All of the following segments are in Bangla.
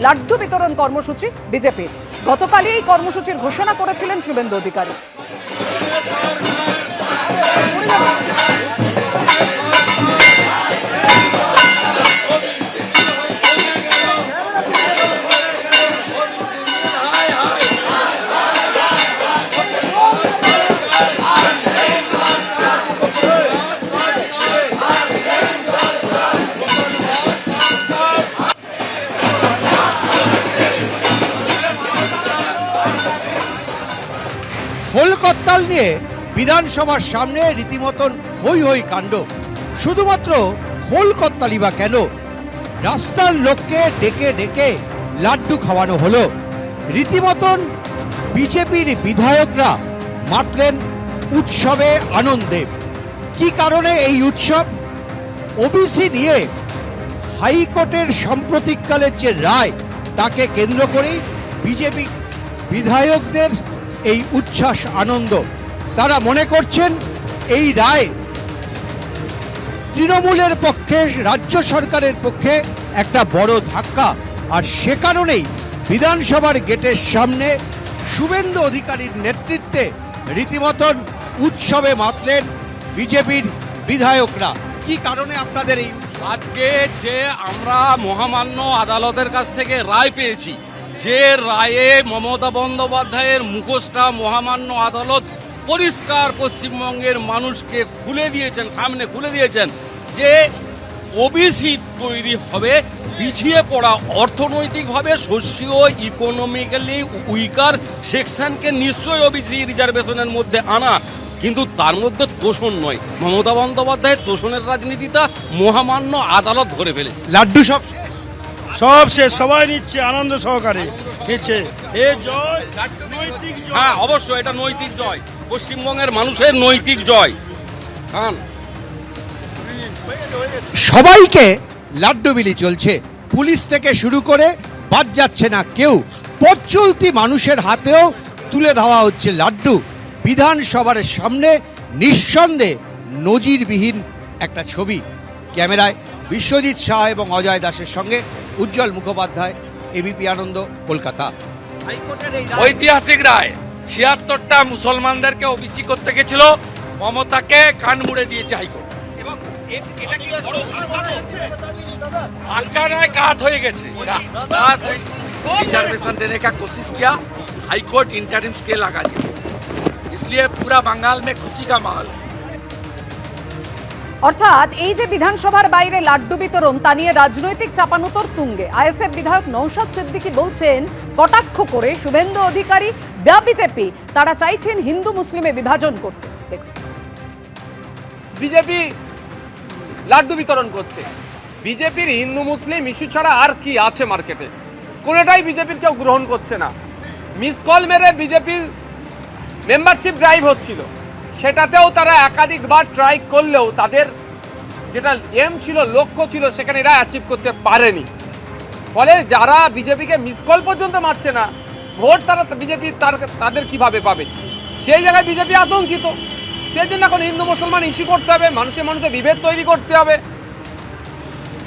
লাড্ডু বিতরণ কর্মসূচি বিজেপির। গতকালই এই কর্মসূচির ঘোষণা করেছিলেন শুভেন্দু অধিকারী। খোল করতাল নিয়ে বিধানসভার সামনে রীতিমতন হই হই কাণ্ড। শুধুমাত্র খোল করতালি বা কেন, রাস্তার লোককে ডেকে ডেকে লাড্ডু খাওয়ানো হলো। রীতিমতন বিজেপির বিধায়করা মাতলেন উৎসবে আনন্দে। কি কারণে এই উৎসব? ওবিসি নিয়ে হাইকোর্টের সাম্প্রতিককালের যে রায়, তাকে কেন্দ্র করেই বিজেপি বিধায়কদের এই উচ্ছ্বাস আনন্দ। তারা মনে করছেন এই রায় তৃণমূলের পক্ষে, রাজ্য সরকারের পক্ষে একটা বড় ধাক্কা। আর সে কারণেই বিধানসভার গেটের সামনে শুভেন্দু অধিকারীর নেতৃত্বে রীতিমতন উৎসবে মাতলেন বিজেপির বিধায়করা। কি কারণে আপনাদের এই আজকে যে আমরা মহামান্য আদালতের কাছ থেকে রায় পেয়েছি, যে রায়ে মমতা বন্দ্যোপাধ্যায়ের মুখোশটা মহামান্য আদালত পরিষ্কার পশ্চিমবঙ্গের মানুষকে খুলে দিয়েছেন, সামনে খুলে দিয়েছেন যে ওবিসি তৈরি হবে পিছিয়ে পড়া, অর্থনৈতিকভাবে সোশিও ইকোনমিক্যালি উইকার সেকশনকে নিশ্চয়ই ওবিসি রিজার্ভেশনের মধ্যে আনা, কিন্তু তার মধ্যে তোষণ নয়। মমতা বন্দ্যোপাধ্যায়ের তোষণের রাজনীতিটা মহামান্য আদালত ধরে ফেলেছে। লাড্ডু সব শেষ, সবাই নিচ্ছে আনন্দ সহকারে নিচ্ছে। এ জয় নৈতিক জয়। হ্যাঁ, অবশ্যই এটা নৈতিক জয়, পশ্চিমবঙ্গের মানুষের নৈতিক জয়। হ্যাঁ, সবাইকে লাড্ডু বিলি চলছে, পুলিশ থেকে শুরু করে বাদ যাচ্ছে না কেউ। পথ চলতি মানুষের হাতেও তুলে দেওয়া হচ্ছে লাড্ডু। বিধানসভার সামনে নিঃসন্দেহে নজিরবিহীন একটা ছবি। ক্যামেরায় বিশ্বজিৎ শাহ এবং অজয় দাসের সঙ্গে উজ্জ্বল মুখোপাধ্যায়, এবিপি আনন্দ, কলকাতা। ঐতিহাসিক রায়, ৭৬টা মুসলমানদেরকে ওবিসি করতে গেছিল, মমতাকে কান মুড়ে দিয়েছে হাইকোর্ট। घात हो गए रिजर्वेशन देने का कोशिश किया, हाईकोर्ट इंटरिम स्टे लगा दिया, इसलिए पूरा बंगाल में खुशी का माहौल है। অর্থাৎ এই যে বিধানসভার বাইরে লাড্ডু বিতরণ, তা নিয়ে রাজনৈতিক চাপানুতর তুঙ্গে। আইএসএফ বিধায়ক নওশাদ সিদ্দিকী বলছেন, কটাক্ষ করে শুভেন্দু অধিকারী বা বিজেপি তারা চাইছেন হিন্দু মুসলিমে বিভাজন করতে। বিজেপি লাড্ডু বিতরণ করছে, বিজেপির হিন্দু মুসলিম ইস্যু ছাড়া আর কি আছে মার্কেটে? কোনোটাই বিজেপির কেউ গ্রহণ করছে না। মিস কল মেরে বিজেপির মেম্বারশিপ ড্রাইভ হচ্ছিল, সেটাতেও তারা একাধিকবার ট্রাই করলেও তাদের যেটা এম ছিল, লক্ষ্য ছিল, সেখানে এরা অ্যাচিভ করতে পারেনি। ফলে যারা বিজেপিকে মিস কল পর্যন্ত মারছে না, ভোট তারা বিজেপি তাদের কিভাবে পাবে? সেই জায়গায় বিজেপি আতঙ্কিত। সেই জন্য এখন হিন্দু মুসলমান ইস্যু করতে হবে, মানুষের মানুষে বিভেদ তৈরি করতে হবে।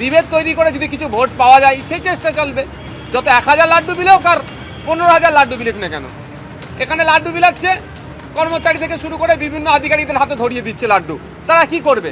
বিভেদ তৈরি করে যদি কিছু ভোট পাওয়া যায়, সেই চেষ্টা চলবে। যত 1000 লাড্ডু বিলেও কার 15,000 লাড্ডু বিলেক না কেন, এখানে লাড্ডু বিলাচ্ছে, কর্মচারী থেকে শুরু করে বিভিন্ন আধিকারিকদের হাতে ধরিয়ে দিচ্ছে লাড্ডু। তারা কি করবে?